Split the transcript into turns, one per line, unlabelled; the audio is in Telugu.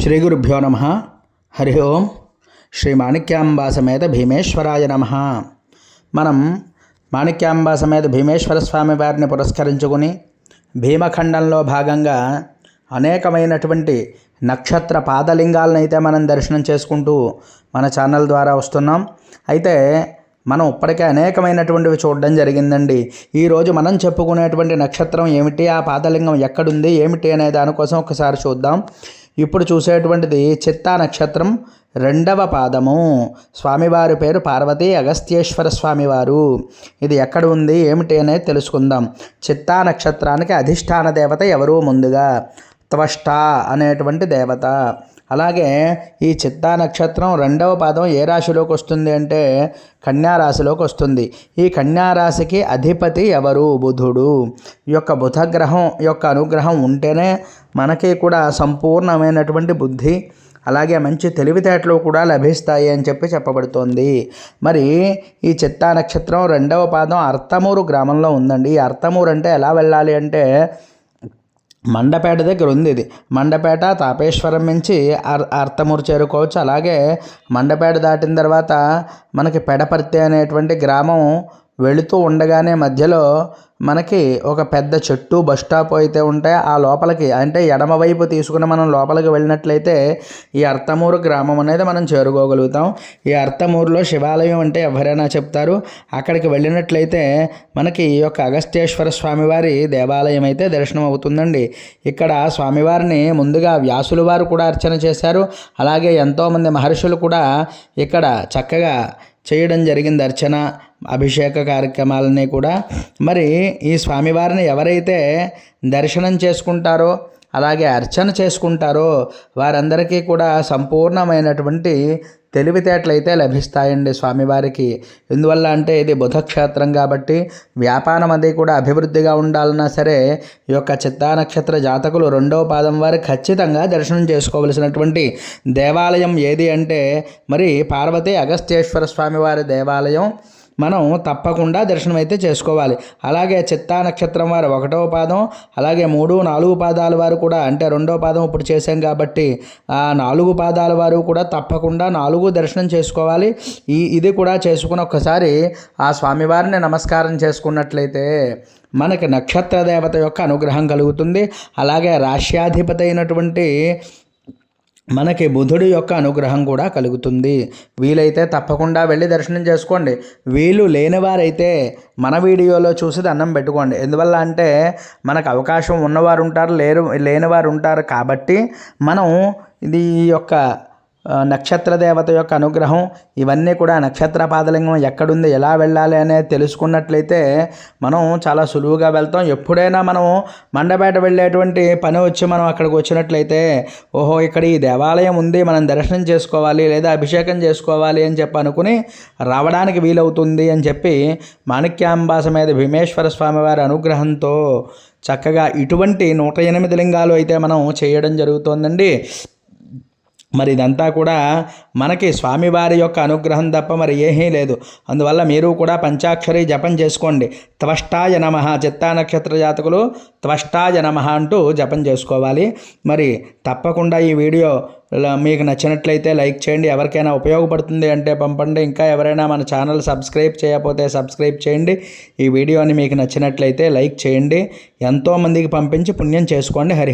శ్రీ గురుభ్యో నమ. హరి ఓం. శ్రీ మాణిక్యాంబా సమేత భీమేశ్వరాయ నమ. మనం మాణిక్యాంబా సమేత భీమేశ్వర స్వామి వారిని పురస్కరించుకుని భీమఖండంలో భాగంగా అనేకమైనటువంటి నక్షత్ర పాదలింగాలను అయితే మనం దర్శనం చేసుకుంటూ మన ఛానల్ ద్వారా వస్తున్నాం. అయితే మనం ఇప్పటికే అనేకమైనటువంటివి చూడడం జరిగిందండి. ఈరోజు మనం చెప్పుకునేటువంటి నక్షత్రం ఏమిటి, ఆ పాదలింగం ఎక్కడుంది ఏమిటి అనే దానికోసం ఒకసారి చూద్దాం. ఇప్పుడు చూసేటువంటిది చిత్తా నక్షత్రం 2వ పాదము. స్వామివారి పేరు పార్వతీ అగస్త్యేశ్వర స్వామివారు. ఇది ఎక్కడ ఉంది ఏమిటి అనేది తెలుసుకుందాం. చిత్తా నక్షత్రానికి అధిష్టాన దేవత ఎవరు? ముందుగా త్వష్ట అనేటువంటి దేవత. అలాగే ఈ చిత్తా నక్షత్రం 2వ పాదం ఏ రాశిలోకి వస్తుంది అంటే కన్యారాశిలోకి వస్తుంది. ఈ కన్యారాశికి అధిపతి ఎవరు? బుధుడు. ఈ యొక్క బుధగ్రహం యొక్క అనుగ్రహం ఉంటేనే మనకి కూడా సంపూర్ణమైనటువంటి బుద్ధి అలాగే మంచి తెలివితేటలు కూడా లభిస్తాయి అని చెప్పబడుతోంది. మరి ఈ చిత్తా నక్షత్రం 2వ పాదం అర్తమూరు గ్రామంలో ఉందండి. ఈ అర్తమూరు అంటే ఎలా వెళ్ళాలి అంటే మండపేట దగ్గర ఉంది. ఇది మండపేట తాపేశ్వరం నుంచి అర్తమూరు చేరుకోవచ్చు. అలాగే మండపేట దాటిన తర్వాత మనకి పెడపర్తి అనేటువంటి గ్రామం వెళుతూ ఉండగానే మధ్యలో మనకి ఒక పెద్ద చెట్టు బస్ స్టాప్ అయితే ఉంటాయి. ఆ లోపలికి అంటే ఎడమవైపు తీసుకుని మనం లోపలికి వెళ్ళినట్లయితే ఈ అర్తమూరు గ్రామం అనేది మనం చేరుకోగలుగుతాం. ఈ అర్తమూరులో శివాలయం అంటే ఎవరైనా చెప్తారు. అక్కడికి వెళ్ళినట్లయితే మనకి ఈ యొక్క అగస్త్యేశ్వర స్వామివారి దేవాలయం అయితే దర్శనం అవుతుందండి. ఇక్కడ స్వామివారిని ముందుగా వ్యాసుల వారు కూడా అర్చన చేశారు. అలాగే ఎంతోమంది మహర్షులు కూడా ఇక్కడ చక్కగా చేయడం జరిగింది అర్చన అభిషేక కార్యక్రమాలన్నీ కూడా. మరి ఈ స్వామివారిని ఎవరైతే దర్శనం చేసుకుంటారో అలాగే అర్చన చేసుకుంటారో వారందరికీ కూడా సంపూర్ణమైనటువంటి తెలివితేటలు అయితే లభిస్తాయండి స్వామివారికి. ఎందువల్ల అంటే ఇది బుధక్షేత్రం కాబట్టి వ్యాపారం అది కూడా అభివృద్ధిగా ఉండాలన్నా సరే ఈ యొక్క చిత్తా నక్షత్ర జాతకులు 2వ పాదం వారు ఖచ్చితంగా దర్శనం చేసుకోవలసినటువంటి దేవాలయం ఏది అంటే మరి పార్వతీ అగస్త్యేశ్వర స్వామివారి దేవాలయం మనం తప్పకుండా దర్శనం అయితే చేసుకోవాలి. అలాగే చిత్తా నక్షత్రం వారు 1వ పాదం అలాగే 3, 4 పాదాల వారు కూడా అంటే 2వ పాదం ఇప్పుడు చేశాం కాబట్టి ఆ 4 పాదాల వారు కూడా తప్పకుండా 4 దర్శనం చేసుకోవాలి. ఇది కూడా చేసుకుని ఒక్కసారి ఆ స్వామివారిని నమస్కారం చేసుకున్నట్లయితే మనకి నక్షత్ర దేవత యొక్క అనుగ్రహం కలుగుతుంది. అలాగే రాశ్యాధిపతి అయినటువంటి మనకి బుధుడి యొక్క అనుగ్రహం కూడా కలుగుతుంది. వీలైతే తప్పకుండా వెళ్ళి దర్శనం చేసుకోండి. వీలు లేనివారైతే మన వీడియోలో చూసి దండం పెట్టుకోండి. ఎందువల్ల అంటే మనకు అవకాశం ఉన్నవారు ఉంటారు, లేనివారు ఉంటారు. కాబట్టి మనం ఇది యొక్క నక్షత్ర దేవత యొక్క అనుగ్రహం ఇవన్నీ కూడా నక్షత్ర పాదలింగం ఎక్కడుంది ఎలా వెళ్ళాలి అనేది తెలుసుకున్నట్లయితే మనం చాలా సులువుగా వెళ్తాం. ఎప్పుడైనా మనం మండపేట వెళ్ళేటువంటి పని వచ్చి మనం అక్కడికి వచ్చినట్లయితే ఓహో ఇక్కడ ఈ దేవాలయం ఉంది మనం దర్శనం చేసుకోవాలి లేదా అభిషేకం చేసుకోవాలి అని చెప్పి అనుకుని రావడానికి వీలవుతుంది అని చెప్పి మాణిక్యాంబా సమేత భీమేశ్వర స్వామివారి అనుగ్రహంతో చక్కగా ఇటువంటి 108 లింగాలు అయితే మనం చేయడం జరుగుతోందండి. మరి ఇదంతా కూడా మనకి స్వామివారి యొక్క అనుగ్రహం తప్ప మరి ఏమీ లేదు. అందువల్ల మీరు కూడా పంచాక్షరి జపం చేసుకోండి. త్వష్టాయ నమః. చిత్తా నక్షత్ర జాతకులు త్వష్టాయ నమః అంటూ జపం చేసుకోవాలి. మరి తప్పకుండా ఈ వీడియో మీకు నచ్చినట్లయితే లైక్ చేయండి. ఎవరికైనా ఉపయోగపడుతుంది అంటే పంపండి. ఇంకా ఎవరైనా మన ఛానల్ సబ్స్క్రైబ్ చేయకపోతే సబ్స్క్రైబ్ చేయండి. ఈ వీడియోని మీకు నచ్చినట్లయితే లైక్ చేయండి. ఎంతోమందికి పంపించి పుణ్యం చేసుకోండి. హరి